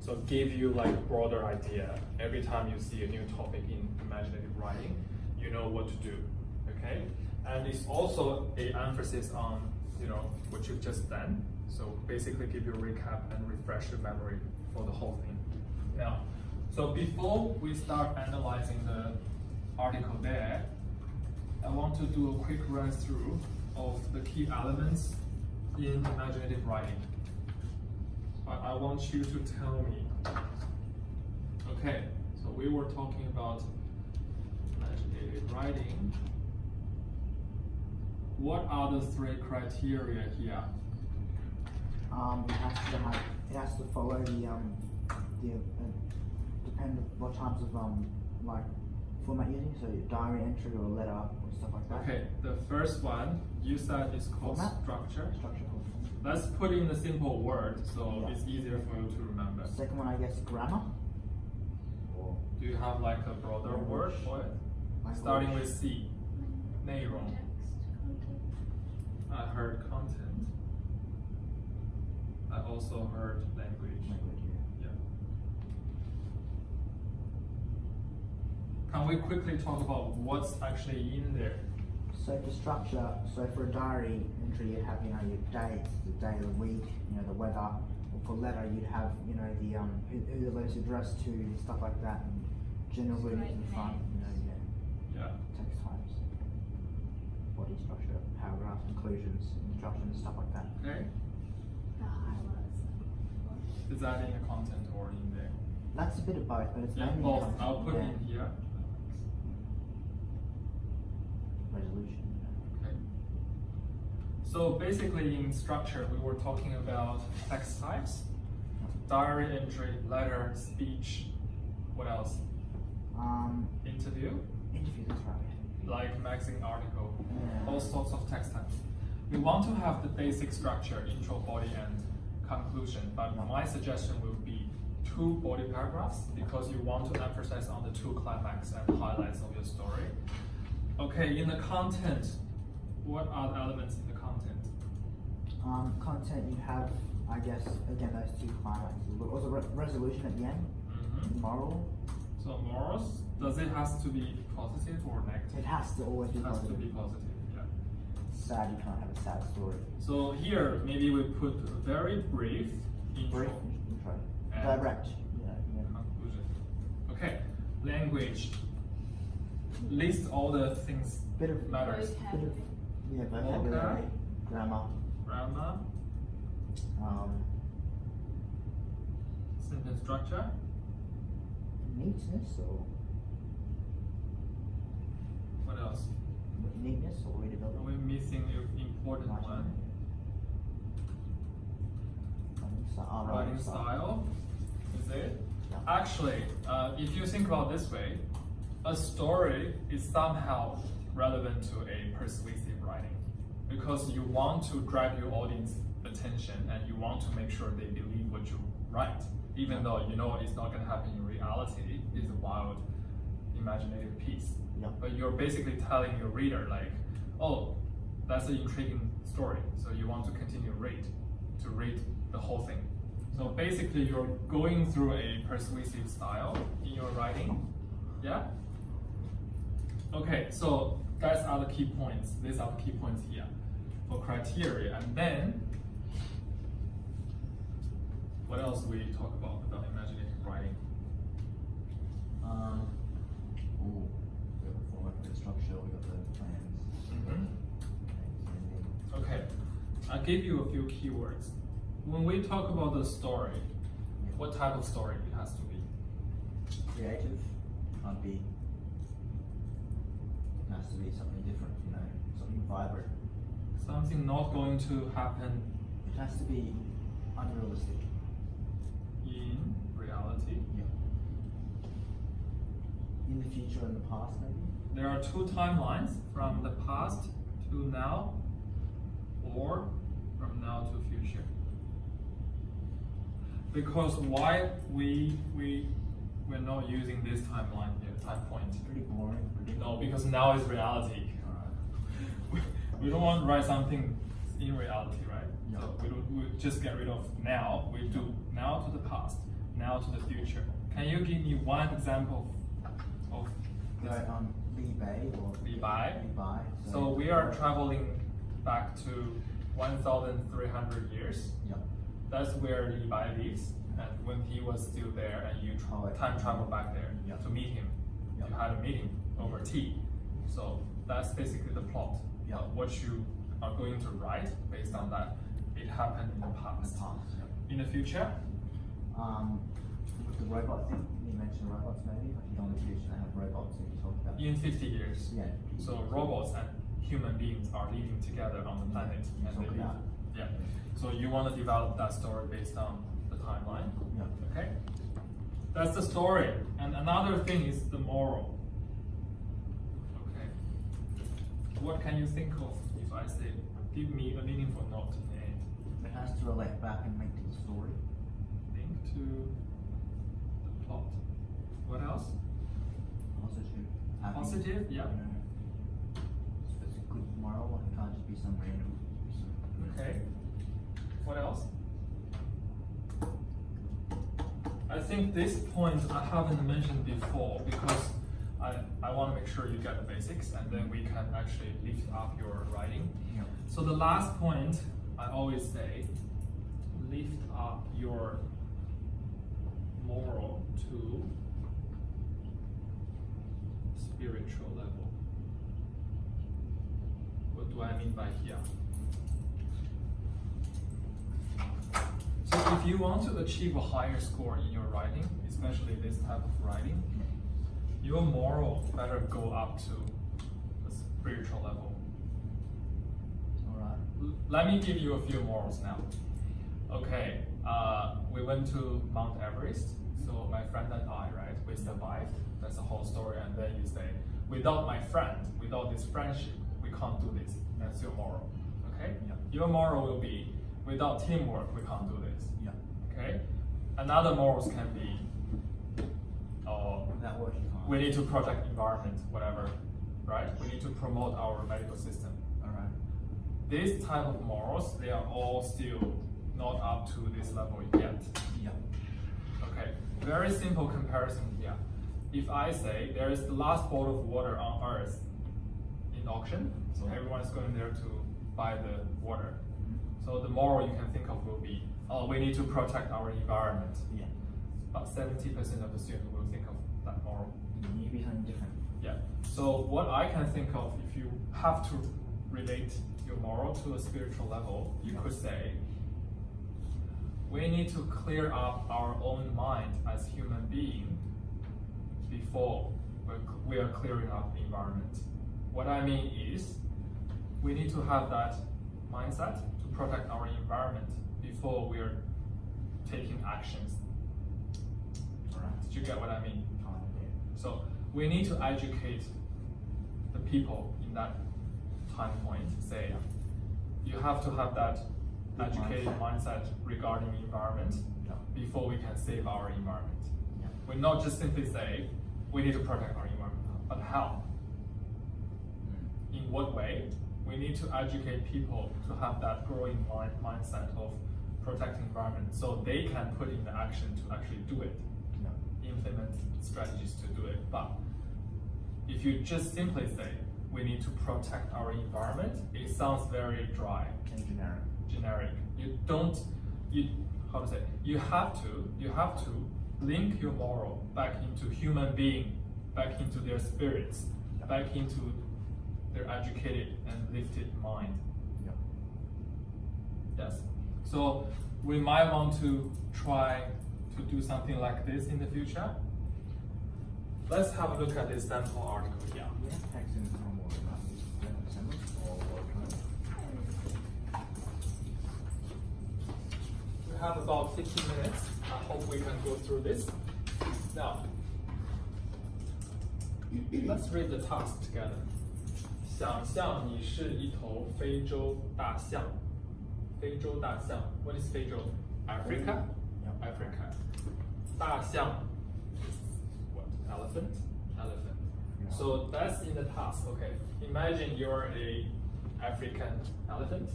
So give you like broader idea. Every time you see a new topic in imaginative writing, you know what to do, okay? And it's also an emphasis on, what you've just done. So basically give you a recap and refresh your memory for the whole thing. Now, so before we start analyzing the article there, I want to do a quick run through of the key elements in imaginative writing. I want you to tell me. Okay, so we were talking about imaginative writing. What are the three criteria here? It has to follow the depend on what types of like format using, so diary entry or letter or stuff like that. Okay, the first one you said is called format? structure. Structure. Let's put in a simple word so it's easier for you to remember. Second one, I guess, grammar. Or Do you have like a broader word for it? Starting with C. 内容. I heard content. I also heard language. Yeah. Can we quickly talk about what's actually in there? So for structure, so for a diary entry, you'd have your dates, the day of the week, the weather. Or for letter, you'd have the who the letter's addressed to, and stuff like that, and general wording in the front. Yeah. Text types, body structure, paragraph, conclusions, instructions, stuff like that. Okay. Is that in the content or in there? That's a bit of both, but it's Yeah, mainly both. content. I'll put it in here. Resolution. Okay. So basically in structure, we were talking about text types, diary entry, letter, speech, what else? Interview, Interview, that's right. like magazine article, Yeah. all sorts of text types. We want to have the basic structure, intro, body, and conclusion, but my suggestion will be 2 body paragraphs because you want to emphasize on the 2 climax and highlights of your story. Okay, in the content, what are the elements in the content? Content, you have, I guess, again, those 2 climaxes. Also, resolution at the end, moral. So morals, does it has to be positive or negative? It has to always be It has positive. to be positive, yeah. Sad, you can't have a sad story. So here, maybe we put a very brief intro Brief intro. and Direct. conclusion. Okay, language. List all the things Bit of matters. vocabulary, Okay. grammar, Grammar, sentence structure, neatness or what else? neatness or Are readability. we missing an important one? Writing style. Is it? Yeah. Actually, if you think about this way, a story is somehow relevant to a persuasive writing because you want to drive your audience attention and you want to make sure they believe what you write, even though you know it's not going to happen in reality. It's a wild, imaginative piece. Yeah. But you're basically telling your reader like, oh, that's an intriguing story, so you want to continue to read the whole thing. So basically you're going through a persuasive style in your writing. Yeah? Okay, so that's are the key points. These are the key points here for criteria. And then what else we talk about imaginative writing? We got the format, we got the structure, we got the plans. Okay, I'll give you a few keywords. When we talk about the story, what type of story it has to be? Creative, can't be. It has to be something different, something vibrant. Something not going to happen It has to be unrealistic. in reality. Yeah. In the future and the past, maybe. There are 2 timelines, from the past to now, or from now to future. Because why we're not using this timeline here, time point? Pretty boring. No, because now is reality. We don't want to write something in reality, right? Yeah. So we just get rid of now. We do now to the past, now to the future. Can you give me one example of this? Right, Li Bei or Li Bai. Li Bai. So we are traveling back to 1,300 years. Yep. That's where Li Bai lives. And when he was still there, and you time travel back there Yep. to meet him, Yep. you had a meeting over tea. So that's basically the plot. Yep. What you are going to write based on that. It happened in the past. Yep. In the future, With the robot thing, you mentioned robots maybe. Like you don't want the future to have robots that you talk about. in 50 years. Yeah. So robots and human beings are living together on the planet, and they Talk live. about. Yeah. So you want to develop that story based on the timeline. Yeah. Okay. That's the story. And another thing is the moral. Okay. What can you think of if I say, give me a meaningful note in the end? It has to relate back and link to the story. Link to the plot. What else? Positive. Happy. Positive, yeah. You know, it's a good moral. It can't just be some random. Okay. What else? I think this point I haven't mentioned before because I want to make sure you get the basics and then we can actually lift up your writing. Yeah. So the last point I always say, lift up your moral to spiritual level. What do I mean by here? So if you want to achieve a higher score in your writing, especially this type of writing, your moral better go up to the spiritual level. Alright. Let me give you a few morals now. Okay, we went to Mount Everest. So my friend and I, right, we survived. That's the whole story. And then you say, without my friend, without this friendship, we can't do this. That's your moral. Okay? Yeah. Your moral will be, without teamwork, we can't do this. Yeah. Okay? Another morals can be, That works. You can't. we need to protect environment, whatever, right? We need to promote our medical system. Alright. This type of morals, they are all still not up to this level yet. Yeah. Okay, very simple comparison here. If I say there is the last bottle of water on Earth in auction, so everyone is going there to buy the water. So the moral you can think of will be, oh, we need to protect our environment. Yeah. But 70% of the students will think of that moral. You need to be something different. Yeah. So what I can think of, if you have to relate your moral to a spiritual level, you could say, we need to clear up our own mind as human beings before we are clearing up the environment. What I mean is, we need to have that mindset to protect our environment before we are taking actions. Alright. Did you get what I mean? Kind of, yeah. So we need to educate the people in that time point. Say, you have to have that educated mindset regarding environment Yeah. before we can save our environment. Yeah. We not just simply say we need to protect our environment, but how? In what way? We need to educate people to have that growing mindset of protecting environment, so they can put in the action to actually do it, Yeah. implement strategies to do it. But if you just simply say we need to protect our environment, it sounds very dry, And generic. generic. You have to link your moral back into human being, back into their spirits, back into their educated and lifted mind. Yeah. Yes. So we might want to try to do something like this in the future. Let's have a look at this sample article here. Yeah. Text in normal symbols or code. We have about 15 minutes. I hope we can go through this. Now, let's read the task together. 想象你是一头非洲大象。非洲大象 What is 非洲? Africa? Yeah. Africa. 大象 is what? Elephant? Elephant. Yeah. So that's in the task. Okay. Imagine you're a African elephant.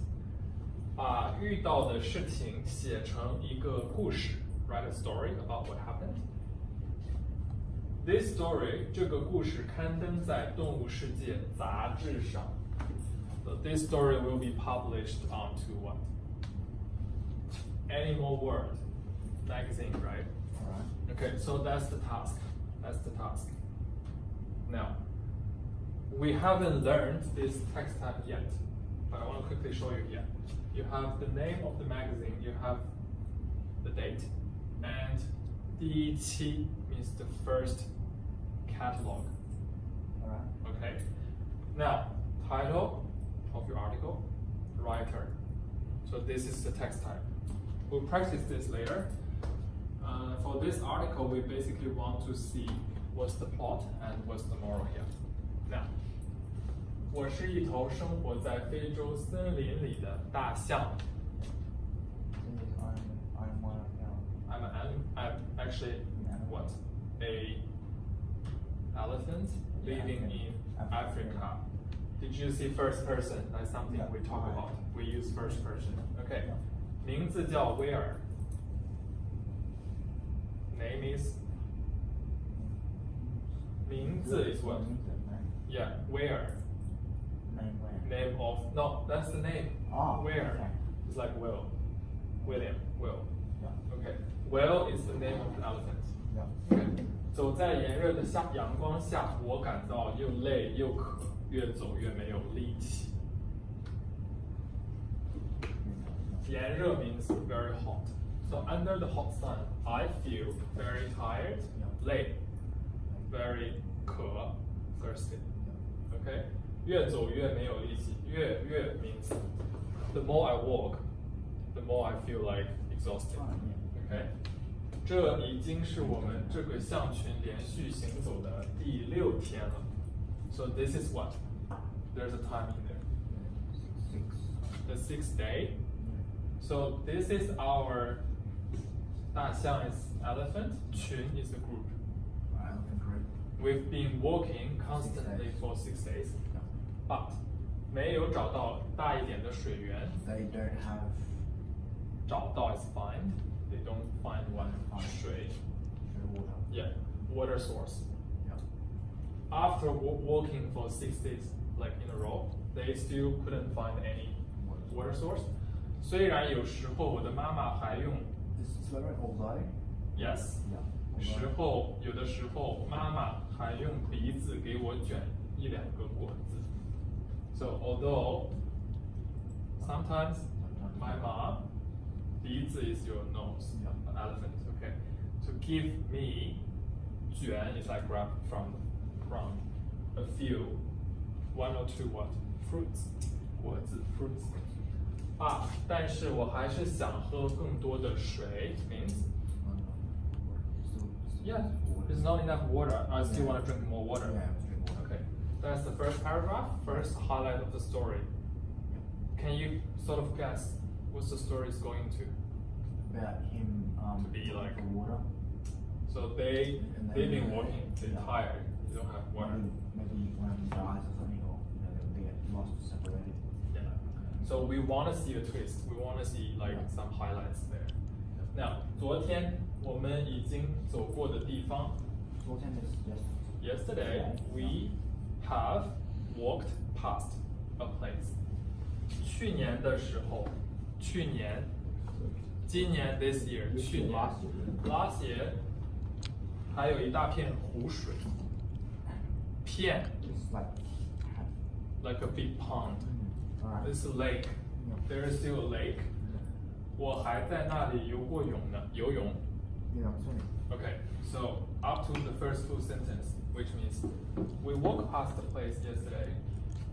把遇到的事情写成一个故事。write a story about what happened. This story 这个故事刊登在《动物世界》杂志上。So this story will be published onto what? Animal World magazine, right? Alright. Okay, so that's the task. That's the task. Now, we haven't learned this text type yet, but I want to quickly show you here. You have the name of the magazine, you have the date, and 第一期 means the first catalog. Alright. Okay. Now, title of your article, writer. So this is the text type. We'll practice this later. For this article, we basically want to see what's the plot and what's the moral here. Now, 我是一头生活在非洲森林里的大象。I'm one of them. I'm actually what? A elephant living in Africa. Did you see first person? That's something we talk about. We use first person. Okay. 名字叫威尔。Name is. 名字 is what? Yeah, where? Name of, no, that's the name. Oh, Where? okay. It's like Will. William, Will. Yeah. Okay. Will is the name of the elephant. Yeah. Okay. 走在炎热的阳光下，我感到又累又渴，越走越没有力气。炎热 means very hot. So under the hot sun, I feel very tired, 累 very 渴 thirsty. Okay? 越走越没有力气，越 means the more I walk, the more I feel like exhausted. Okay? 这已经是我们这个象群连续行走的第6天了。So this is what? There's a time in there. The 6th day. So this is our 大象 is elephant, 群 is a group. Elephant group. We've been walking constantly for 6 days, but 没有找到大一点的水源。 They don't have. 找到 is find. They don't find one 水。 Water. Yeah, water source. Yeah. After walking for 6 days, like in a row, they still couldn't find any water source. 虽然有时候我的妈妈还用 This is very although. yes， Yeah. 有的时候妈妈还用鼻子给我卷1-2个果子。So although sometimes my mom 鼻子 is your nose, an elephant. Okay, to give me 卷 is like grab from a few 1 or 2 what fruits 果子 fruits 啊，但是我还是想喝更多的水 means yeah, there's not enough water. I still want to drink more water. Yeah, drink water. Okay, that's the first paragraph, first highlight of the story. Can you sort of guess what the story is going to? About him To be like- for water. So they've been walking, they're Yeah. tired, they don't have water. Maybe one of them dies or something, or they get lost, separated. Yeah. So we want to see a twist. We want to see like some highlights there. Now, 昨天我们已经走过的地方 Sorting is just. Yesterday, we have walked past a place. 去年的时候，今年 this year， 去年 last year， 还有一大片湖水，片 It's like. like a big pond. Alright. It's a lake. There is still a lake. 我还在那里游过泳呢，游泳。 Yeah, I'm swimming. Okay, so up to the first full sentence, which means we walked past the place yesterday.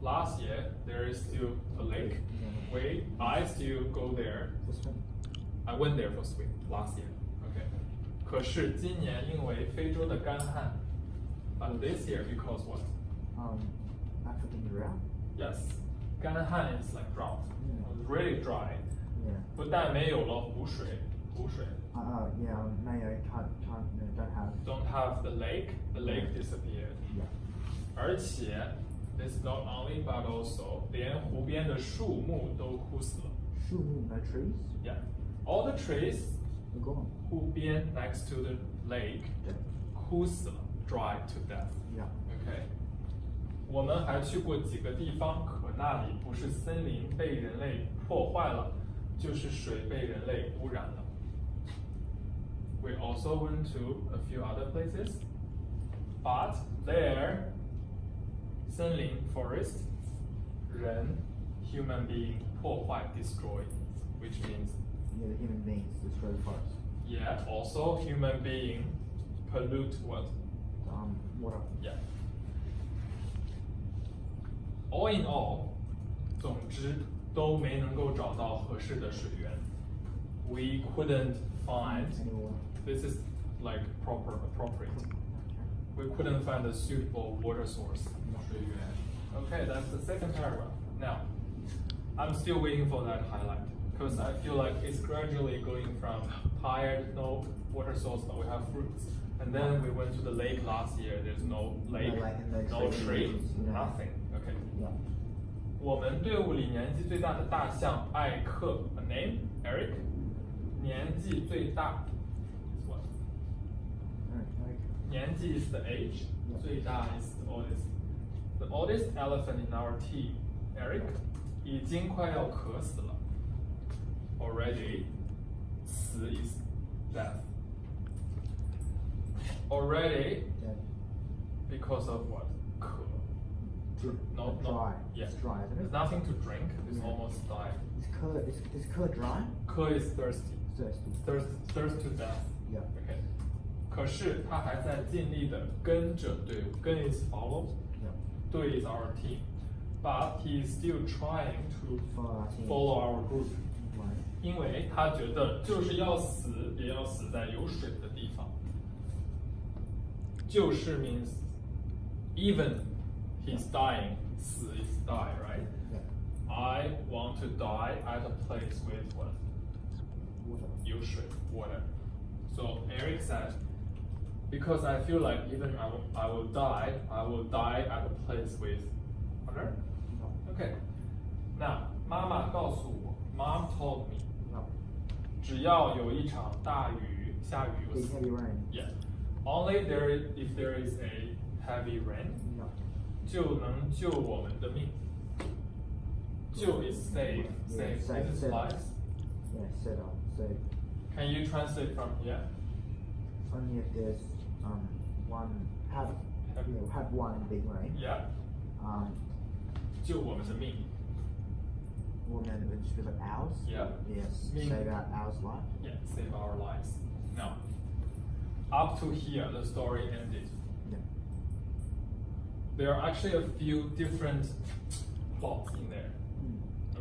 Last year, there is still a lake. I still go there. To swim. I went there for swim last year. Okay. 可是今年因为非洲的干旱 but this year because what? African drought. Yes, 干旱 is like drought. It's really dry. Yeah. 不但没有了湖水 Yeah, Mayo don't have. don't have the lake disappeared. Yeah. 而且 this not only but also 连湖边的树木都枯死了。 No trees. Yeah, all the trees Go on. 湖边 next to the lake， 对 枯死了 ，dry to death。 Yeah. OK， 我们还去过几个地方，可那里不是森林被人类破坏了，就是水被人类污染了。We also went to a few other places, but there, 森林 forest, 人 human being 破坏 destroy, which means Yeah, the human beings destroy the forest. yeah, also human being pollute what? Water. Yeah. All in all, 总之都没能够找到合适的水源。We couldn't find. Any water. This is like appropriate. We couldn't find a suitable water source. 水源. Okay, that's the second paragraph. Now, I'm still waiting for that highlight because I feel like it's gradually going from tired, no water source, but we have fruits. And then we went to the lake last year. There's no lake, lake and no no tree, tree, yeah. nothing. Okay. Yeah. 我们队伍里年纪最大的大象艾克 ，a name Eric， 年纪最大 is what？ Alright. 年纪 is the age， Yeah. 最大 is the oldest。The oldest elephant in our team, Eric， 已经快要渴死了。Already， 死 is death。Already Yeah. because of what？渴。No, dry. Yeah. It's dry, isn't There's it? nothing to drink. It's Yeah. almost died. Is curd dry? 渴 is thirsty. Thirsty. Thirst to death. Yeah. Okay. 可是他还在尽力的跟着队伍，跟 is follow， Yeah. 队 is our team, but he is still trying to Follow our team. follow our group， Right. 因为他觉得就是要死也要死在有水的地方。就是 means even he's dying, 死 is die, right? Yeah. I want to die at a place with what? Water. 有水 water. So Eric said, because I feel like even I will die at a place with water. Okay. Now, 妈妈告诉我 Mom told me, No. 只要有一场大雨，下雨 Big heavy rain. Yeah. Only if there is a heavy rain, No. 就能救我们的命。救 is save, Yeah, save save. lives. Yeah, set up. So Can you translate from here? only if there's one have one big rain. Yeah. 救我们的命。 Well, then it would just be like ours. Yeah. Yes. Mean- Save out ours life. Yeah, save our lives. Now, up to here, the story ended. Yeah. There are actually a few different plots in there.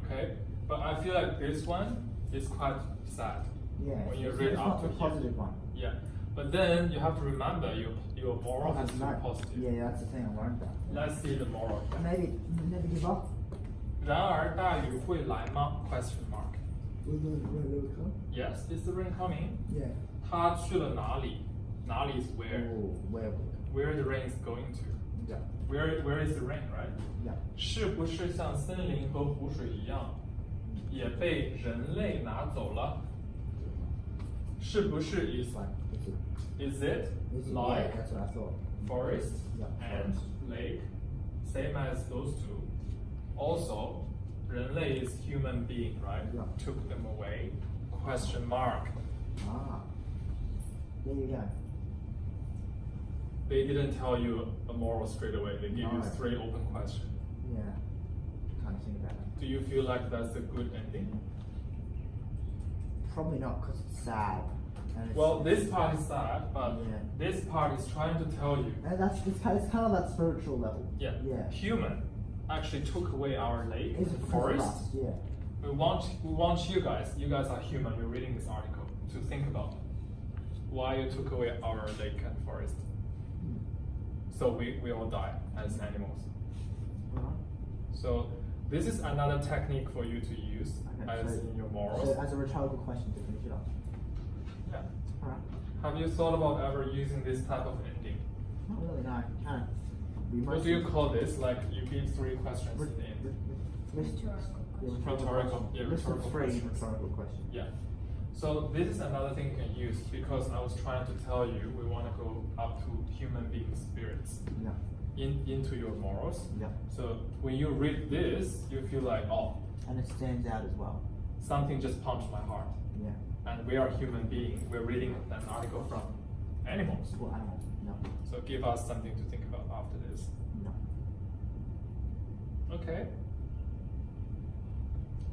Okay, but I feel like this one is quite sad. Yeah. When you it's read not up to the here. positive one. Yeah, but then you have to remember your moral has to be No. positive. Yeah, that's the thing I learned about. Let's see the moral. Maybe never give up. 然而大雨会来吗 ？Question mark. Will the rain come? Yes, is the rain coming? Yeah. 他去了哪里？哪里 is where? Oh, where? Where the rain is going to? Yeah. Where is the rain, right? Yeah. 是不是像森林和湖水一样，也被人类拿走了？是不是 is Fine. is it Is it? like Yeah, that's what I thought. forest Yeah, and forest. lake, same as those two? Also, 人类 is human being, right? Yeah. Took them away? Question mark. Ah. There you go. They didn't tell you a moral straight away. They give you No. 3 open questions. Yeah. Kind of think about it. Do you feel like that's a good ending? Probably not because it's sad. And it's, Well, this part is sad, but Yeah. this part is trying to tell you, and it's kind of that spiritual level. yeah, Yeah. human actually took away our lake, It's because of forest. us, yeah. We want you guys are human, you're reading this article, to think about why you took away our lake and forest. So we all die as animals. Right. So this is another technique for you to use Okay, as so- in your morals. So as a rhetorical question to finish it up. Yeah. Alright. Have you thought about ever using this type of ending? Not really, no. Kind of. What do you call this? Like you give 3 questions at the end. List Rhetorical yeah, Rhetorical, yeah, List of rhetorical 3 questions. rhetorical questions. Yeah. So this is another thing you can use because I was trying to tell you we want to go up to human being spirits Yeah. into your morals. Yeah. So when you read this, you feel like, oh, And it stands out as well. something just punched my heart. Yeah. And we are human beings. We're reading an article from animals. Well, animals. No. So give us something to think about after this. No. Okay.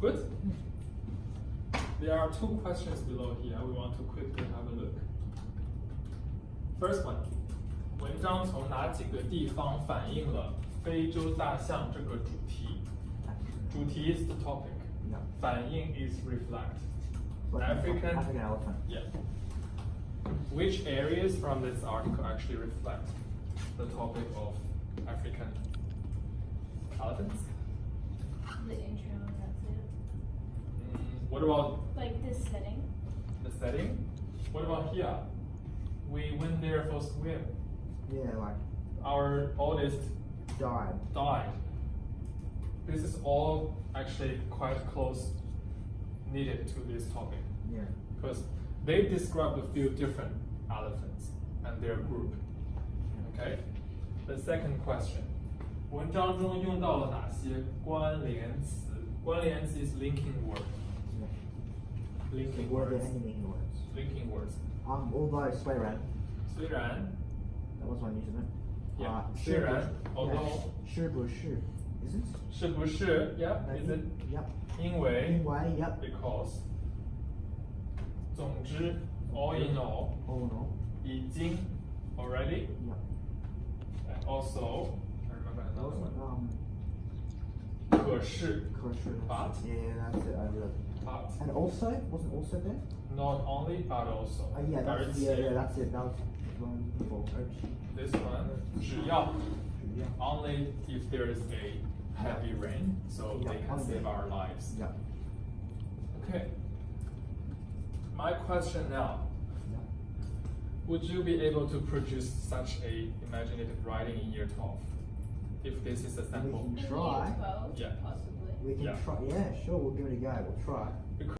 Good. There are 2 questions below here. We want to quickly have a look. First one. 文章从哪几个地方反映了非洲大象这个主题？主题 is the topic. No. 反映 is reflect. African African. elephant. Yeah. Which areas from this article actually reflect the topic of African elephants? The intro, that's it. What about Like this setting. the setting? What about here? We went there for swim. Yeah, like Our oldest died. died. This is all actually quite close needed to this topic Yeah. because they described a few different elephants and their group. Okay. The second question. 文章中用到了哪些关联词？关联词 is linking word. Yeah. Linking Were there words. any linking words? Linking words. Although 虽然 虽然 that was one, isn't it? Yeah, 是虽然 although 是不是 is it? 是不是 Yeah, is it? Yep. 因为因为 Yep. because 总之 all in all Oh no. 已经 already Yep. and also I remember another one 可是可是 But. Yeah, that's it. I read. but And also wasn't also there? not only but also Yeah, that's而且 yeah, that's it. That was one before. this one 只要 Yeah. only if there is a heavy rain so Yeah, they can only. save our lives. Yeah. Okay. My question now. Yeah. Would you be able to produce such a imaginative writing in year 12? If this is a sample. can In Try. year 12, Yeah. possibly. We can Yeah. try. Yeah, sure. We'll give it a go. We'll try.